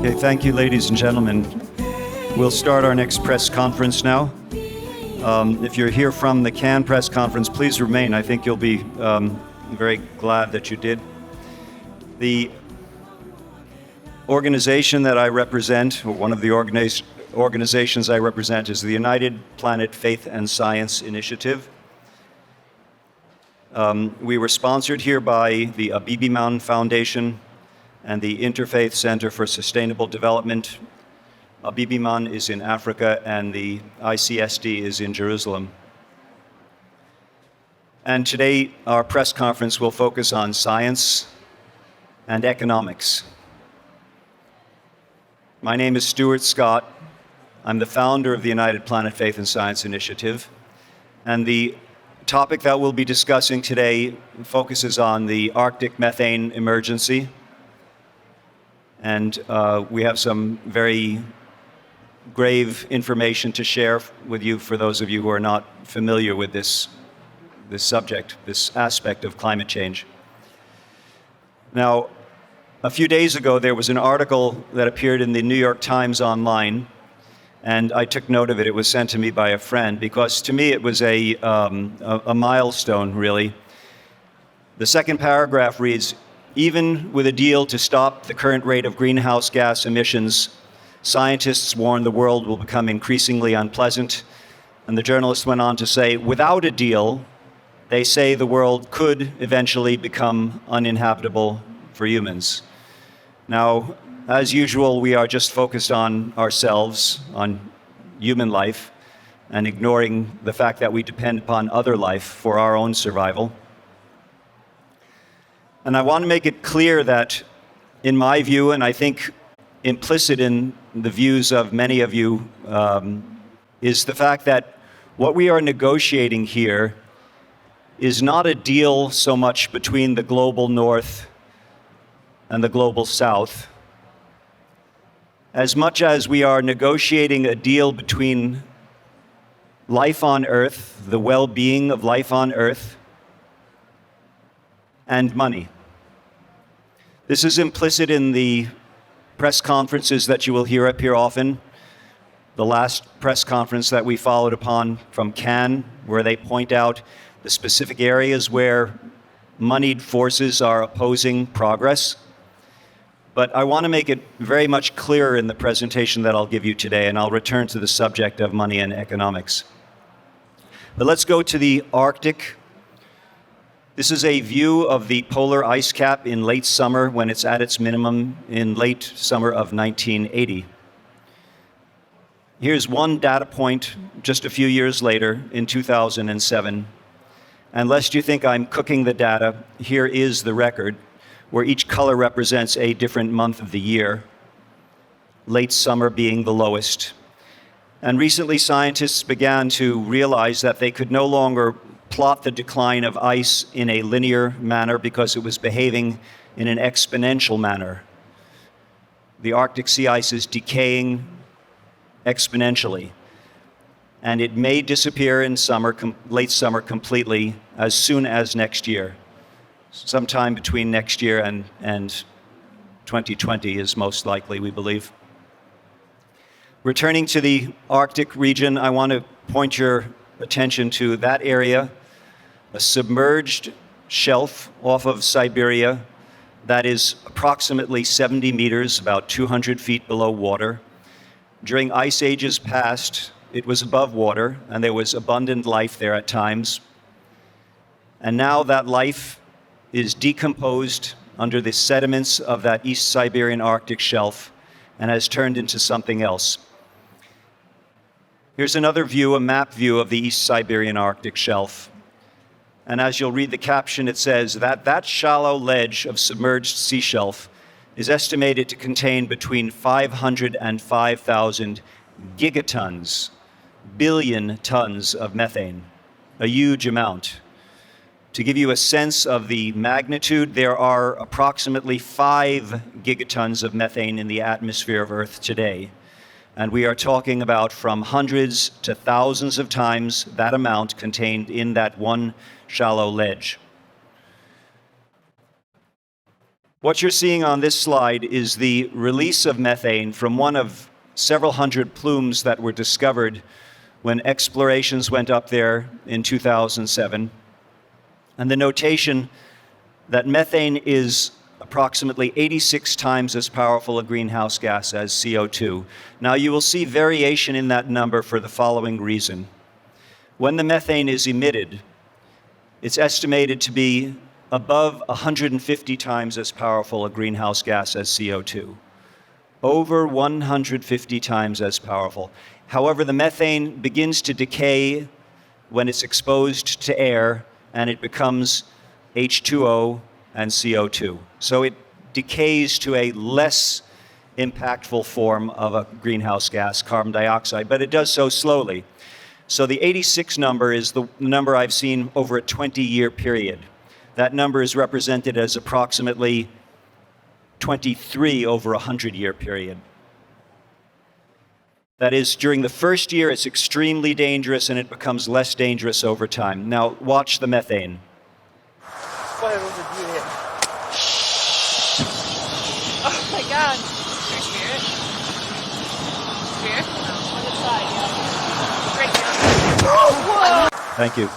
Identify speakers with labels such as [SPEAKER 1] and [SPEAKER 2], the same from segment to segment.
[SPEAKER 1] Okay, thank you, ladies and gentlemen. We'll start our next press conference now. If you're here from the Cannes press conference, please remain. I think you'll be very glad that you did. The organization that I represent, or one of the organizations I represent, is the United Planet Faith and Science Initiative. We were sponsored here by the Abibiman Foundation and the Interfaith Center for Sustainable Development. Abibiman is in Africa and the ICSD is in Jerusalem. And today our press conference will focus on science and economics. My name is Stuart Scott. I'm the founder of the United Planet Faith and Science Initiative. And the topic that we'll be discussing today focuses on the Arctic methane emergency. And we have some very grave information to share with you for those of you who are not familiar with this subject, this aspect of climate change. Now, a few days ago, there was an article that appeared in the New York Times online, and I took note of it. It was sent to me by a friend, because to me it was a milestone, really. The second paragraph reads, "Even with a deal to stop the current rate of greenhouse gas emissions, scientists warn the world will become increasingly unpleasant." And the journalist went on to say, "Without a deal, they say the world could eventually become uninhabitable for humans." Now, as usual, we are just focused on ourselves, on human life, and ignoring the fact that we depend upon other life for our own survival. And I want to make it clear that, in my view, and I think implicit in the views of many of you, is the fact that what we are negotiating here is not a deal so much between the global north and the global south, as much as we are negotiating a deal between life on Earth, the well-being of life on Earth, and money. This is implicit in the press conferences that you will hear up here often. The last press conference that we followed upon from Cannes, where they point out the specific areas where moneyed forces are opposing progress. But I want to make it very much clearer in the presentation that I'll give you today, and I'll return to the subject of money and economics. But let's go to the Arctic. This is a view of the polar ice cap in late summer, when it's at its minimum in late summer of 1980. Here's one data point just a few years later, in 2007. And lest you think I'm cooking the data, here is the record, where each color represents a different month of the year, late summer being the lowest. And recently, scientists began to realize that they could no longer plot the decline of ice in a linear manner because it was behaving in an exponential manner. The Arctic sea ice is decaying exponentially, and it may disappear in summer, late summer completely, as soon as next year. Sometime between next year and 2020 is most likely, we believe. Returning to the Arctic region, I want to point your attention to that area, a submerged shelf off of Siberia that is approximately 70 meters, about 200 feet below water. During ice ages past, it was above water, and there was abundant life there at times. And now that life is decomposed under the sediments of that East Siberian Arctic shelf and has turned into something else. Here's another view, a map view of the East Siberian Arctic shelf. And as you'll read the caption, it says that shallow ledge of submerged sea shelf is estimated to contain between 500 and 5,000 gigatons, billion tons of methane, a huge amount. To give you a sense of the magnitude, there are approximately 5 gigatons of methane in the atmosphere of Earth today. And we are talking about from hundreds to thousands of times that amount contained in that one shallow ledge. What you're seeing on this slide is the release of methane from one of several hundred plumes that were discovered when explorations went up there in 2007. And the notation that methane is approximately 86 times as powerful a greenhouse gas as CO2. Now, you will see variation in that number for the following reason. When the methane is emitted, it's estimated to be above 150 times as powerful a greenhouse gas as CO2. Over 150 times as powerful. However, the methane begins to decay when it's exposed to air, and it becomes H2O and CO2. So it decays to a less impactful form of a greenhouse gas, carbon dioxide, but it does so slowly. So the 86 number is the number I've seen over a 20-year period. That number is represented as approximately 23 over a 100-year period. That is, during the first year, it's extremely dangerous, and it becomes less dangerous over time. Now, watch the methane.
[SPEAKER 2] Fire over here.
[SPEAKER 3] Oh my god. There's Spirit. Spirit? On the side, yeah. Right here. Oh, whoa!
[SPEAKER 1] Thank you.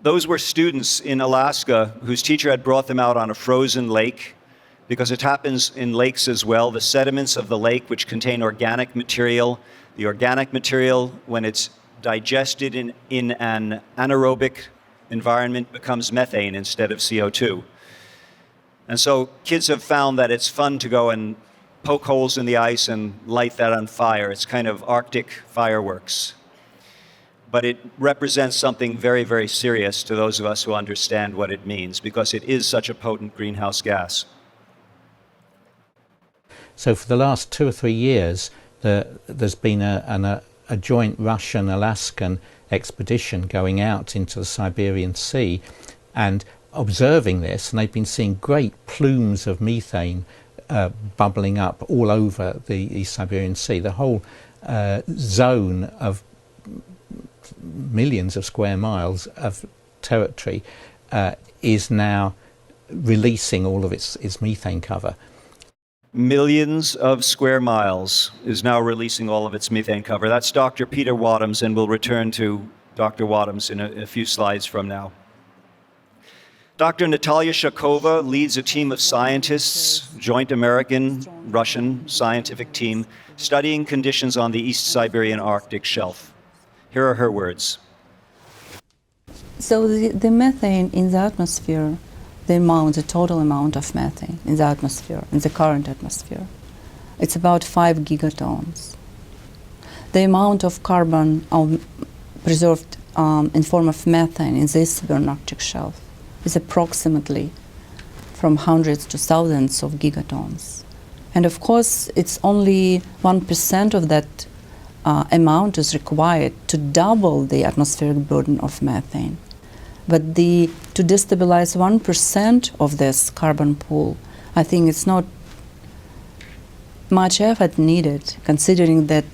[SPEAKER 1] Those were students in Alaska whose teacher had brought them out on a frozen lake, because it happens in lakes as well. The sediments of the lake, which contain organic material, the organic material, when it's digested in an anaerobic environment, becomes methane instead of CO2. And so kids have found that it's fun to go and poke holes in the ice and light that on fire. It's kind of Arctic fireworks. But it represents something very, very serious to those of us who understand what it means, because it is such a potent greenhouse gas.
[SPEAKER 4] So for the last 2 or 3 years, there's been a joint Russian-Alaskan expedition going out into the Siberian Sea and observing this, and they've been seeing great plumes of methane bubbling up all over the Siberian Sea. The whole zone of millions of square miles of territory is now releasing all of its methane cover.
[SPEAKER 1] Millions of square miles is now releasing all of its methane cover. That's Dr. Peter Wadhams, and we'll return to Dr. Wadhams in a few slides from now. Dr. Natalia Shakova leads a team of scientists, joint American-Russian scientific team, studying conditions on the East Siberian Arctic shelf. Here are her words.
[SPEAKER 5] So the methane in the atmosphere, the total amount of methane in the atmosphere, in the current atmosphere, it's about 5 gigatons. The amount of carbon preserved in form of methane in this Siberian Arctic shelf is approximately from hundreds to thousands of gigatons. And of course, it's only 1% of that amount is required to double the atmospheric burden of methane. But to destabilize 1% of this carbon pool, I think it's not much effort needed, considering that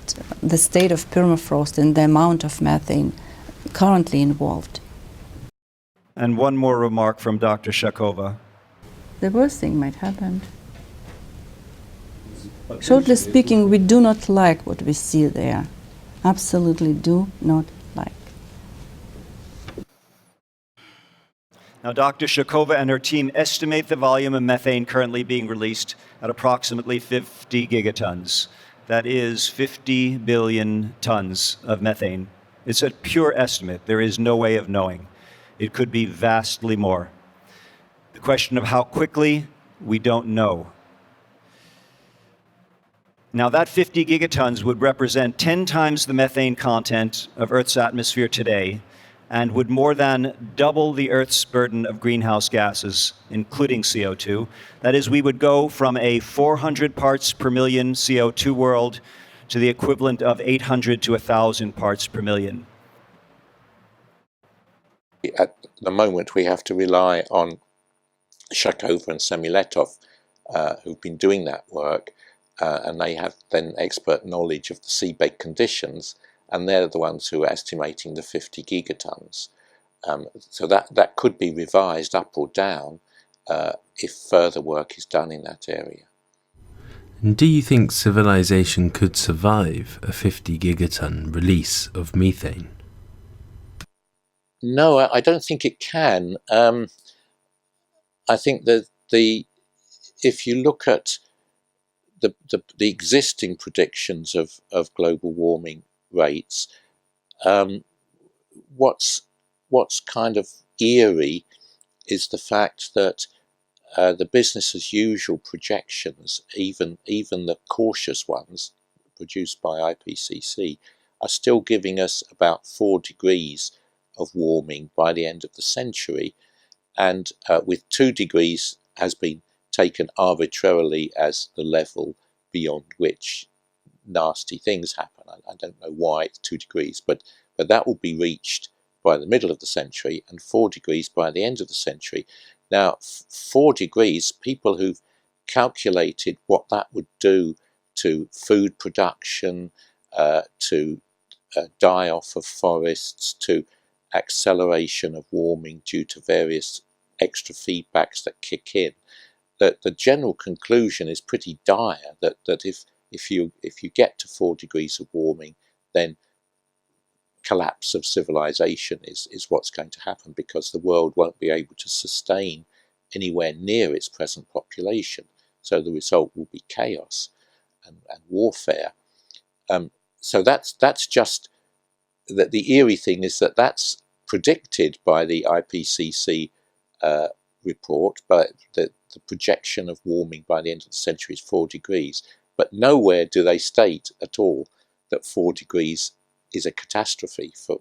[SPEAKER 5] the state of permafrost and the amount of methane currently involved.
[SPEAKER 1] And one more remark from Dr. Shakova.
[SPEAKER 5] The worst thing might happen. Shortly speaking, we do not like what we see there. Absolutely do not like.
[SPEAKER 1] Now, Dr. Shakova and her team estimate the volume of methane currently being released at approximately 50 gigatons. That is 50 billion tons of methane. It's a pure estimate. There is no way of knowing. It could be vastly more. The question of how quickly, we don't know. Now, that 50 gigatons would represent 10 times the methane content of Earth's atmosphere today, and would more than double the Earth's burden of greenhouse gases, including CO2. That is, we would go from a 400 parts per million CO2 world to the equivalent of 800 to 1,000 parts per million.
[SPEAKER 6] At the moment, we have to rely on Shakova and Semiletov, who've been doing that work, and they have then expert knowledge of the seabed conditions, and they're the ones who are estimating the 50 gigatons. So that could be revised up or down if further work is done in that area.
[SPEAKER 7] And do you think civilization could survive a 50 gigaton release of methane?
[SPEAKER 6] No, I don't think it can. I think that if you look at the existing predictions of global warming rates, what's kind of eerie is the fact that the business as usual projections, even the cautious ones produced by IPCC, are still giving us about 4 degrees of warming by the end of the century, and with 2 degrees has been taken arbitrarily as the level beyond which nasty things happen. I don't know why it's 2 degrees, but that will be reached by the middle of the century, and 4 degrees by the end of the century. Now, 4 degrees, people who've calculated what that would do to food production, to die-off of forests, to acceleration of warming due to various extra feedbacks that kick in, that the general conclusion is pretty dire, that if you get to 4 degrees of warming, then collapse of civilization is what's going to happen, because the world won't be able to sustain anywhere near its present population. So the result will be chaos and warfare. So that's just that. The eerie thing is that that's predicted by the IPCC report, but the projection of warming by the end of the century is 4 degrees. But nowhere do they state at all that 4 degrees is a catastrophe for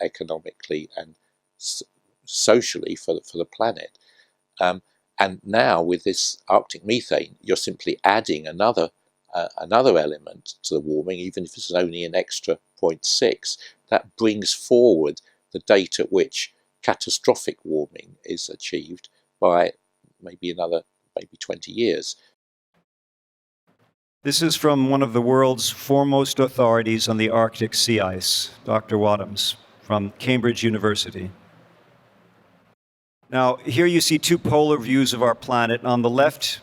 [SPEAKER 6] economically and socially for the planet. And now with this Arctic methane, you're simply adding another element to the warming, even if it's only an extra 0.6. That brings forward the date at which catastrophic warming is achieved by maybe 20 years.
[SPEAKER 1] This is from one of the world's foremost authorities on the Arctic sea ice, Dr. Wadhams, from Cambridge University. Now, here you see 2 polar views of our planet. On the left,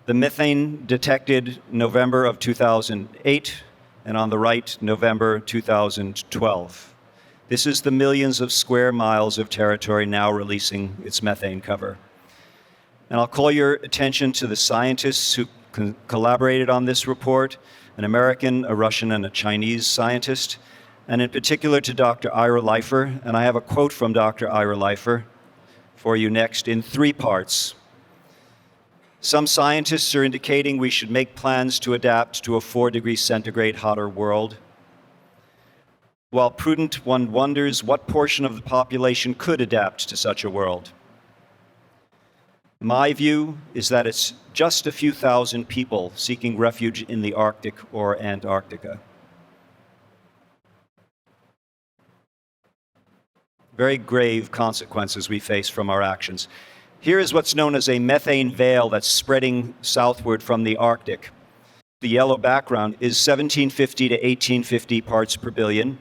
[SPEAKER 1] the methane detected November of 2008, and on the right, November 2012. This is the millions of square miles of territory now releasing its methane cover. And I'll call your attention to the scientists who collaborated on this report, an American, a Russian, and a Chinese scientist, and in particular to Dr. Ira Leifer. And I have a quote from Dr. Ira Leifer for you next in 3 parts. Some scientists are indicating we should make plans to adapt to a 4 degrees centigrade hotter world. While prudent, one wonders what portion of the population could adapt to such a world. My view is that it's just a few thousand people seeking refuge in the Arctic or Antarctica. Very grave consequences we face from our actions. Here is what's known as a methane veil that's spreading southward from the Arctic. The yellow background is 1750 to 1850 parts per billion.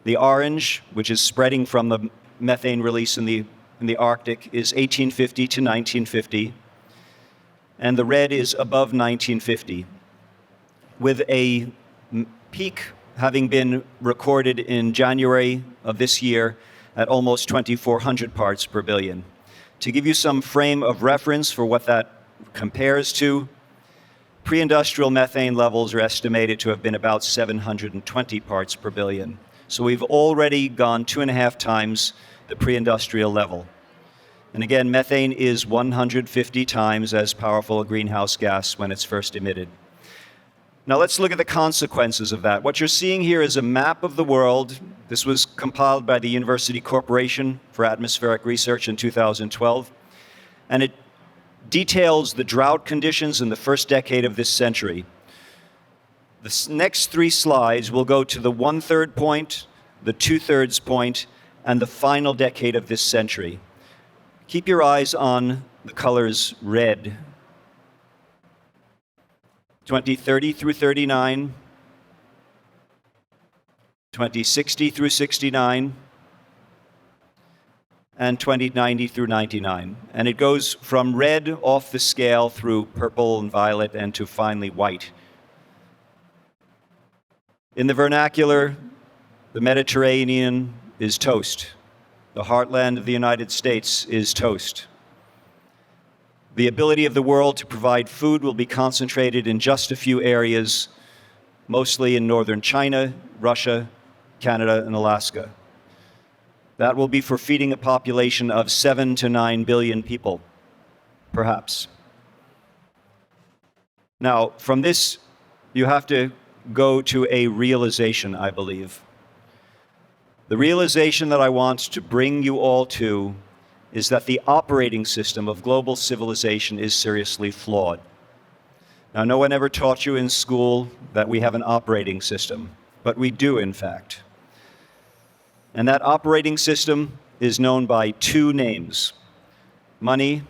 [SPEAKER 1] The orange, which is spreading from the methane release in the Arctic, is 1850 to 1950. And the red is above 1950, with a peak having been recorded in January of this year at almost 2,400 parts per billion. To give you some frame of reference for what that compares to, pre-industrial methane levels are estimated to have been about 720 parts per billion. So we've already gone 2.5 times the pre-industrial level. And again, methane is 150 times as powerful a greenhouse gas when it's first emitted. Now let's look at the consequences of that. What you're seeing here is a map of the world. This was compiled by the University Corporation for Atmospheric Research in 2012. And it details the drought conditions in the first decade of this century. The next 3 slides will go to the 1/3 point, the 2/3 point, and the final decade of this century. Keep your eyes on the colors red. 2030 through 39, 2060 through 69, and 2090 through 99. And it goes from red off the scale through purple and violet and to finally white. In the vernacular, the Mediterranean is toast. The heartland of the United States is toast. The ability of the world to provide food will be concentrated in just a few areas, mostly in northern China, Russia, Canada, and Alaska. That will be for feeding a population of 7 to 9 billion people, perhaps. Now, from this, you have to go to a realization, I believe. The realization that I want to bring you all to is that the operating system of global civilization is seriously flawed. Now, no one ever taught you in school that we have an operating system, but we do, in fact. And that operating system is known by two names: money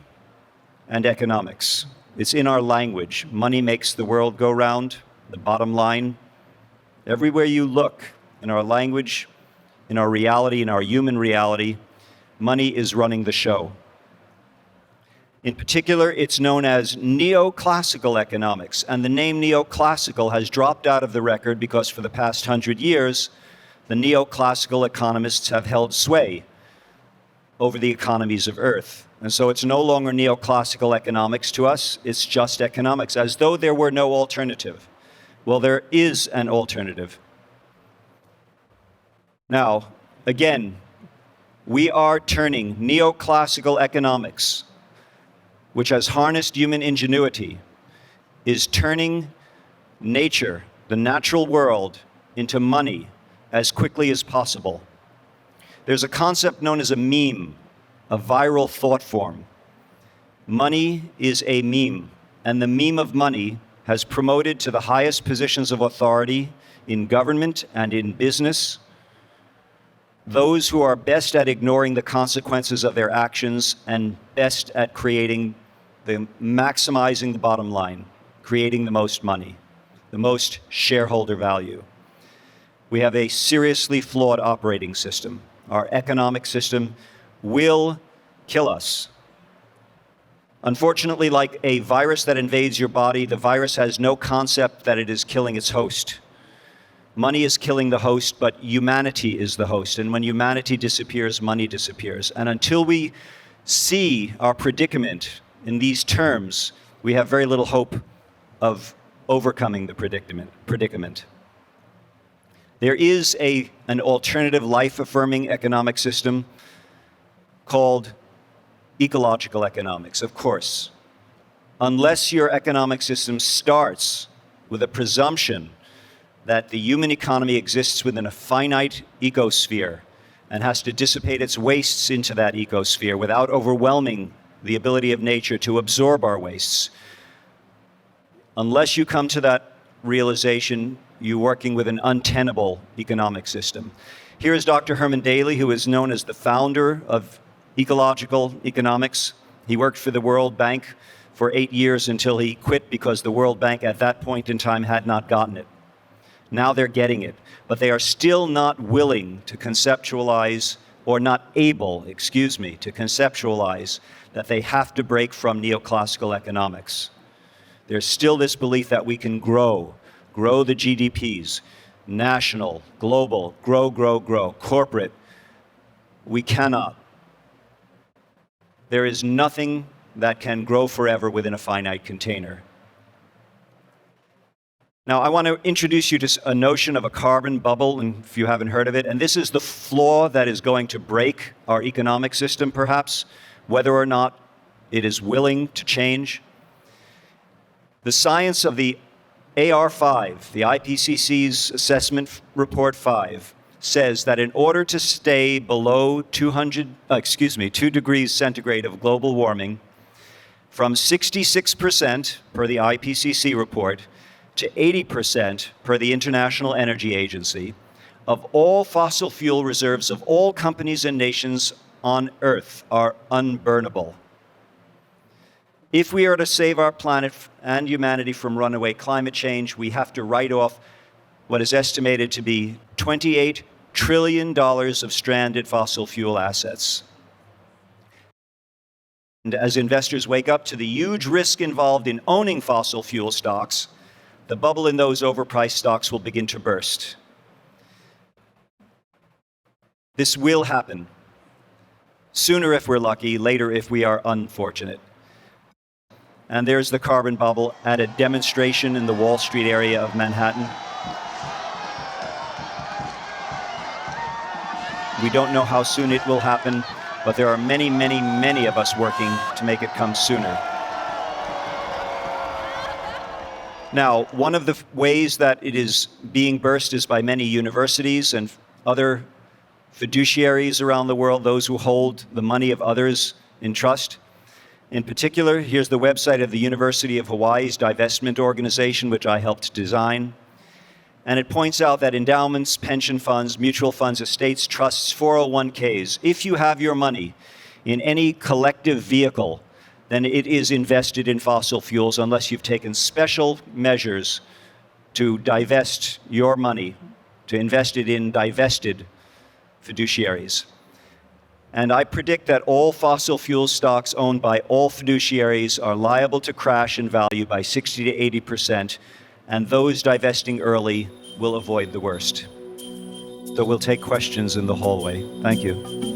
[SPEAKER 1] and economics. It's in our language. Money makes the world go round, the bottom line. Everywhere you look, in our language, in our reality, in our human reality, money is running the show. In particular, it's known as NeoClassical economics, and the name NeoClassical has dropped out of the record because for the past 100 years, the NeoClassical economists have held sway over the economies of Earth. And so it's no longer NeoClassical economics to us, it's just economics, as though there were no alternative. Well, there is an alternative. Now, again, we are turning NeoClassical economics, which has harnessed human ingenuity, is turning nature, the natural world, into money as quickly as possible. There's a concept known as a meme, a viral thought form. Money is a meme, and the meme of money has promoted to the highest positions of authority in government and in business those who are best at ignoring the consequences of their actions and best at maximizing the bottom line, creating the most money, the most shareholder value. We have a seriously flawed operating system. Our economic system will kill us. Unfortunately, like a virus that invades your body, the virus has no concept that it is killing its host. Money is killing the host, but humanity is the host. And when humanity disappears, money disappears. And until we see our predicament in these terms, we have very little hope of overcoming the predicament. There is an alternative life-affirming economic system called ecological economics, of course. Unless your economic system starts with a presumption that the human economy exists within a finite ecosphere and has to dissipate its wastes into that ecosphere without overwhelming the ability of nature to absorb our wastes. Unless you come to that realization, you're working with an untenable economic system. Here is Dr. Herman Daly, who is known as the founder of ecological economics. He worked for the World Bank for 8 years until he quit because the World Bank at that point in time had not gotten it. Now they're getting it, but they are still not willing to conceptualize, or not able, to conceptualize that they have to break from neoclassical economics. There's still this belief that we can grow the GDPs, national, global, grow, corporate. We cannot. There is nothing that can grow forever within a finite container. Now, I want to introduce you to a notion of a carbon bubble, and if you haven't heard of it, and this is the flaw that is going to break our economic system, perhaps, whether or not it is willing to change. The science of the AR5, the IPCC's assessment report 5, says that in order to stay below 2 degrees centigrade of global warming, from 66% per the IPCC report to 80% per the International Energy Agency of all fossil fuel reserves of all companies and nations on Earth are unburnable. If we are to save our planet and humanity from runaway climate change, we have to write off what is estimated to be $28 trillion of stranded fossil fuel assets. And as investors wake up to the huge risk involved in owning fossil fuel stocks, the bubble in those overpriced stocks will begin to burst. This will happen. Sooner if we're lucky, later if we are unfortunate. And there's the carbon bubble at a demonstration in the Wall Street area of Manhattan. We don't know how soon it will happen, but there are many, many, many of us working to make it come sooner. Now, one of the ways that it is being burst is by many universities and other fiduciaries around the world, those who hold the money of others in trust. In particular, here's the website of the University of Hawaii's divestment organization, which I helped design. And it points out that endowments, pension funds, mutual funds, estates, trusts, 401ks, if you have your money in any collective vehicle, then it is invested in fossil fuels unless you've taken special measures to divest your money, to invest it in divested fiduciaries. And I predict that all fossil fuel stocks owned by all fiduciaries are liable to crash in value by 60 to 80%, and those divesting early will avoid the worst. So we'll take questions in the hallway. Thank you.